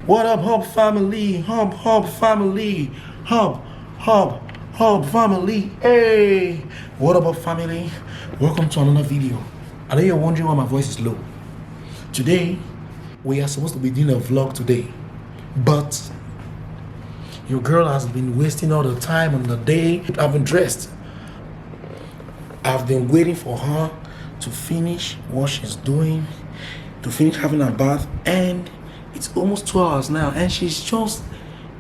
What up, Hub family? Hub family. Hub family. Hey, what up, family? Welcome to another video. I know you're wondering why my voice is low. Today, we are supposed to be doing a vlog today, but your girl has been wasting all the time on the day. I've been dressed. I've been waiting for her to finish what she's doing, to finish having a bath, and it's almost 2 hours now, and she's just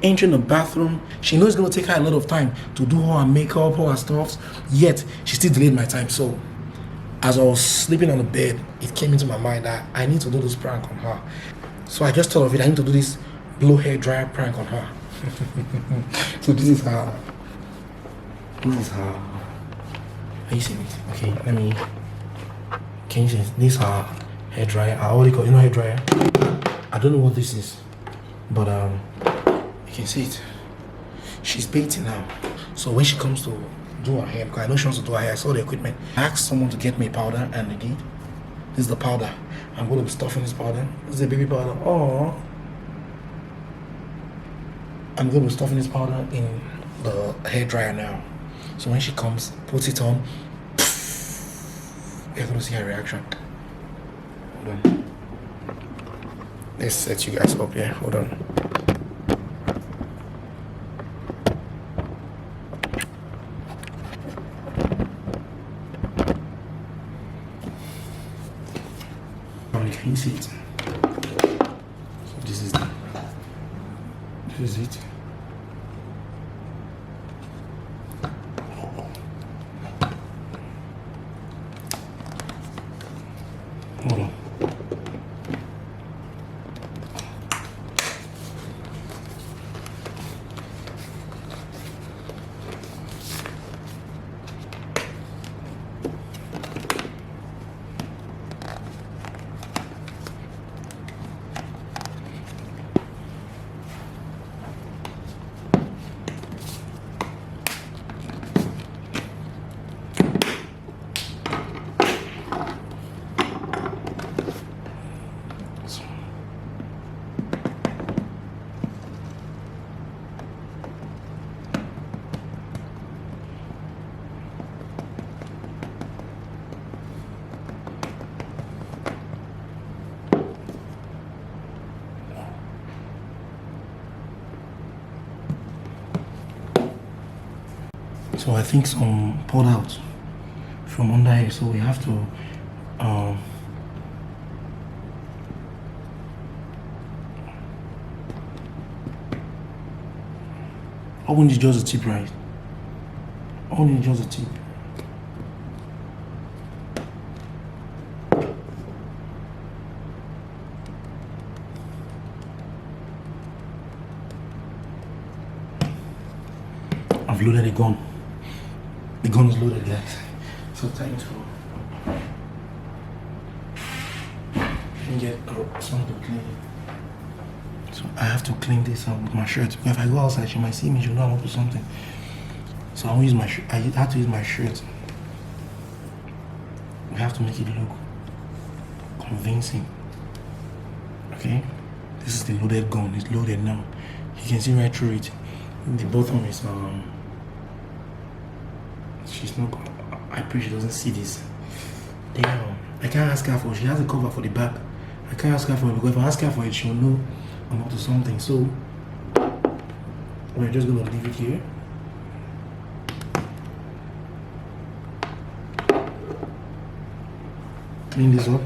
entering the bathroom. She knows it's going to take her a lot of time to do all her makeup, all her stuff, yet she still delayed my time. So as I was sleeping on the bed, it came into my mind that I need to do this prank on her. So I just thought of it, I need to do this blow hair dryer prank on her. So this is her. This is her. Are you seeing it? Okay, let me. Can you see it? This is her hair dryer. I already got, hair dryer. I don't know what this is, but you can see it. She's painting now. So when she comes to do her hair, because I know she wants to do her hair, I saw the equipment. I asked someone to get me powder, and they did. This is the powder. I'm going to be stuffing this powder. This is a baby powder. Oh. I'm going to be stuffing this powder in the hair dryer now. So when she comes, puts it on, you're going to see her reaction. Hold on. Let's set you guys up here. Hold on. Can you see it? So this is it. Hold on. So I think some poured out from under here, so we have to open is just a tip, right? Only just a tip. I've loaded the gun. The gun is loaded, guys. So time to get something to clean it. So I have to clean this up with my shirt. If I go outside, she might see me, she'll know I'm up to something. So I'll use my shirt. I have to use my shirt. We have to make it look convincing. Okay? This is the loaded gun. It's loaded now. You can see right through it. The bottom is she's not. I pray she doesn't see this. Damn. I can't ask her for it. She has a cover for the back. I can't ask her for it because if I ask her for it, she'll know I'm up to something. So we're just gonna leave it here. Clean this up.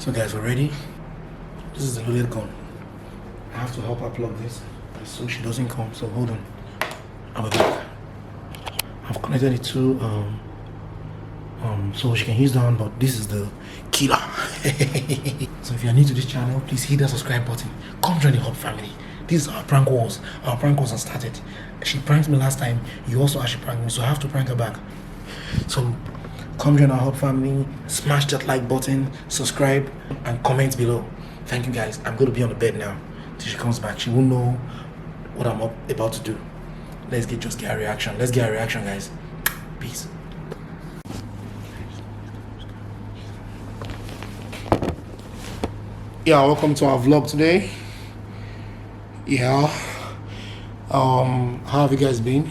So guys, we're ready. This is the loaded gun. I have to help her plug this so she doesn't come. So hold on. I'll be back. I've connected it to so she can use that one, but this is the killer. So if you're new to this channel, please hit the subscribe button. Come join the Hub family. This is our prank wars. Our prank wars have started. She pranked me last time. You also actually pranked me, so I have to prank her back. So come join our Hub family. Smash that like button, subscribe, and comment below. Thank you guys. I'm going to be on the bed now till she comes back. She won't know what I'm about to do. Let's just get a reaction. Let's get a reaction, guys. Peace. Yeah, welcome to our vlog today. Yeah. How have you guys been?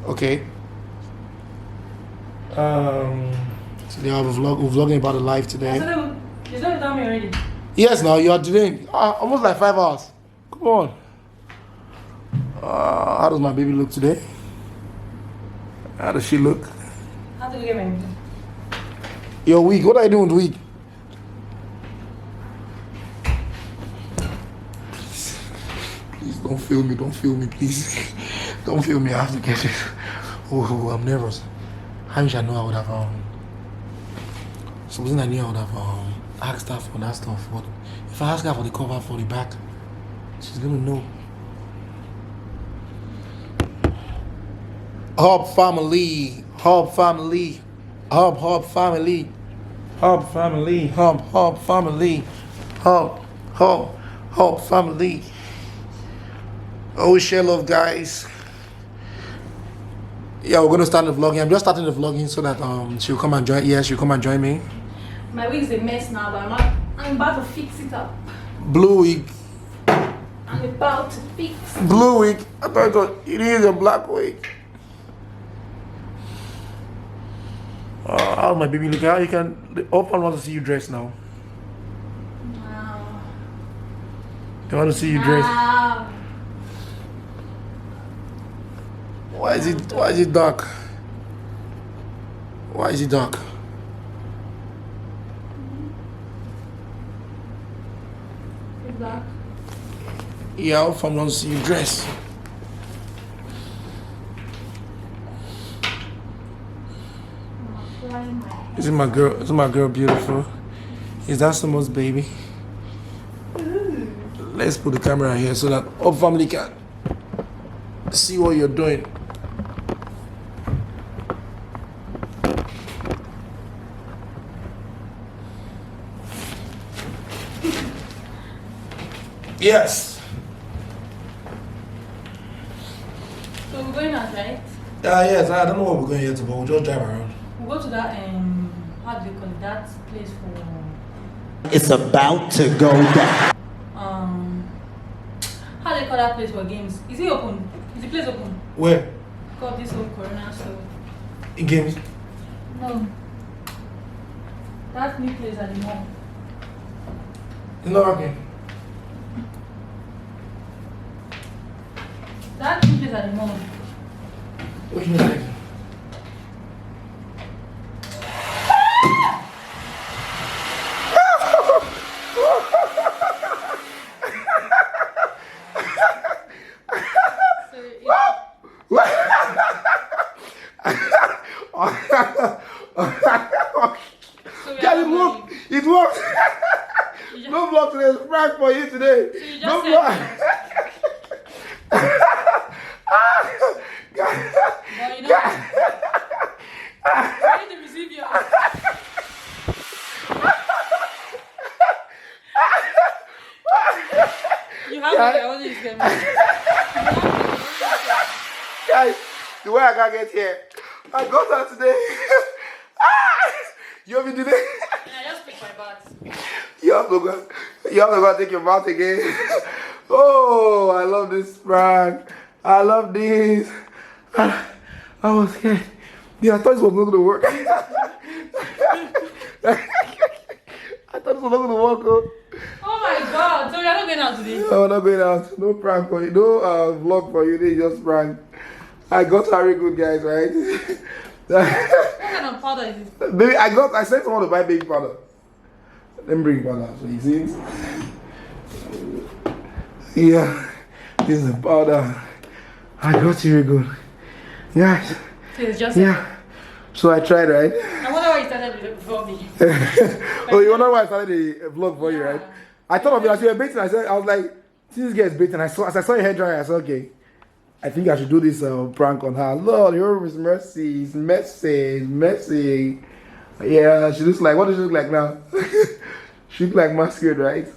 Okay. Today we're vlogging about the life today. You said you told me already. Yes, now you are doing almost like 5 hours. Come on. How does my baby look today? How does she look? How do you get me? You're weak. What are you doing with weak? Please don't film me. Don't film me, please. Don't film me. I have to get it. Oh, I'm nervous. I wish I knew I would have supposing I knew I would have asked her for that stuff. But if I ask her for the cover for the back, she's gonna know. Hub family, Hub family, Hub family, Hub family, Hub family, Hub family. Always share love, guys. Yeah, we're gonna start the vlogging. I'm just starting the vlogging so that she'll come and join. Yeah, she'll come and join me. My wig's a mess now, but I'm about to fix it up. Blue wig. I'm about to fix it. Blue wig. I thought it is a black wig. How's my baby look? How you can open want to see you dressed now. Wow. They want to see you dressed. Wow. Why is it dark? Why is it dark? It's dark. Yeah, if I'm not see you dress. This is my girl. This is my girl, beautiful. Is that someone's baby? Let's put the camera here so that all family can see what you're doing. Yes. So we're going out, right? Yes. I don't know what we're going yet, but we'll just drive around. We'll go to that how do you call it? That place for It's about to go down. how do you call that place for games? Is it open? Is the place open? Where? God, this whole corona stuff. In games. No. That new place at the mall. It's not working. That new place at the mall. What you mean? It worked. No vlog today. It's prank for you today. So you just no said vlog. But you know, I need to receive your. You have to get all these games. Guys, the way I gotta get here, I got out today. You have been today. And I just picked my bags. You have to go take your bath again. Oh, I love this prank. I love this. I was scared. Yeah, I thought this was not gonna work. I thought this was not gonna work. Oh my god, so you're not going out today? No, not going out. No prank for you. No vlog for you. They just prank. I got very good, guys, right? What kind of of powder is this? Baby, I sent someone to buy baby powder. Let me bring powder so you see it. Yeah, this is the powder. I got you good. Yeah. So it's just So I tried, right? I wonder why you started with before me. Oh, you wonder why I started the vlog for you, right? I thought of it as you were baking. I was like, this girl is baking. As I saw your hair drying, I said, okay, I think I should do this prank on her. Lord, your room is messy. It's messy. It's messy. Yeah, she looks like, what does she look like now? She looks like masquerade, right?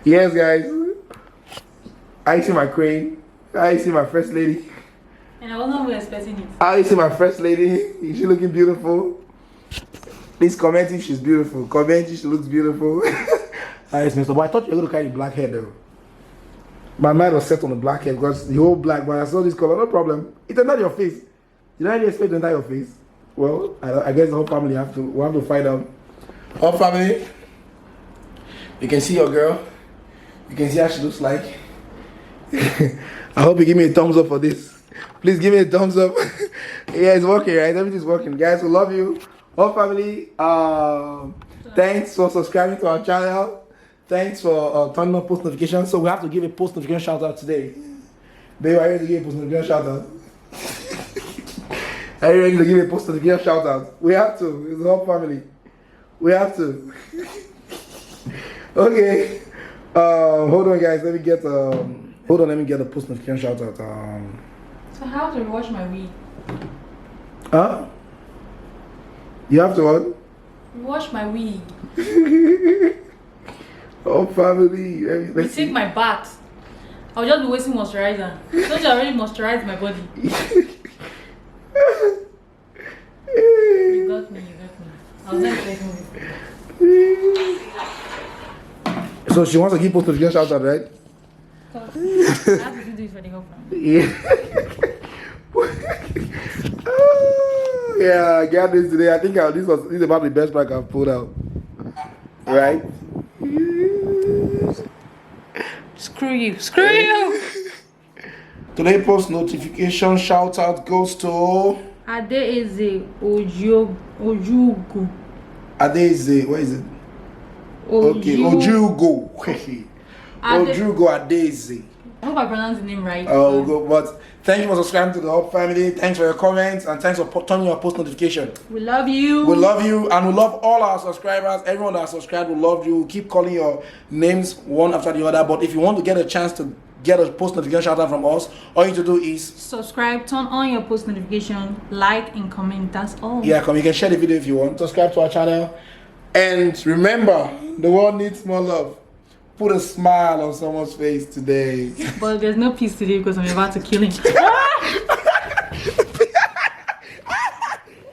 Yes, guys. I see my queen. I see my first lady. And I wasn't even expecting it. I see my first lady. Is she looking beautiful? Please comment if she's beautiful. Comment if she looks beautiful. Alright, Mr. But I thought you were going to carry black hair though. My mind was set on the black hair because the whole black, but I saw this color, no problem. It entered your face. Did I really expect to enter your face? Well, I guess the whole family will have to find out. Whole family, you can see your girl. You can see how she looks like. I hope you give me a thumbs up for this. Please give me a thumbs up. Yeah, it's working, right? Everything's working. Guys, we love you. Whole family, thanks for subscribing to our channel. Thanks for turning on post notifications. So we have to give a post notification shout out today. Babe, are you ready to give a post notification shout out? Are you ready to give a post notification shout out? We have to. It's the whole family. We have to. Okay. Hold on, guys. Let me get let me get a post notification shout out. So how to wash my wig? Huh? You have to what? Wash my wig. Oh, family. You take my bath. I'll just be wasting moisturizer. Don't you already moisturize my body? You got me. I was not expecting this. So she wants to give post notification shout out, right? I have to do this for the whole family. Yeah. Yeah, I got this today. I think this is about the best prank I've pulled out. Right? Screw you. Screw you! Today post notification shout out goes to Adeze Ojugu. Adeze. What is it? Okay, Ojugo. Ojugo Adeze. I hope I pronounced the name right. Oh, good. But thank you for subscribing to the whole family. Thanks for your comments and thanks for turning your post notification. We love you. We love you and we love all our subscribers. Everyone that subscribed, we love you. We'll keep calling your names one after the other. But if you want to get a chance to get a post notification shout out from us, all you need to do is subscribe, turn on your post notification, like and comment. That's all. Yeah, you can share the video if you want. Subscribe to our channel. And remember, the world needs more love. Put a smile on someone's face today. But there's no peace today because I'm about to kill him.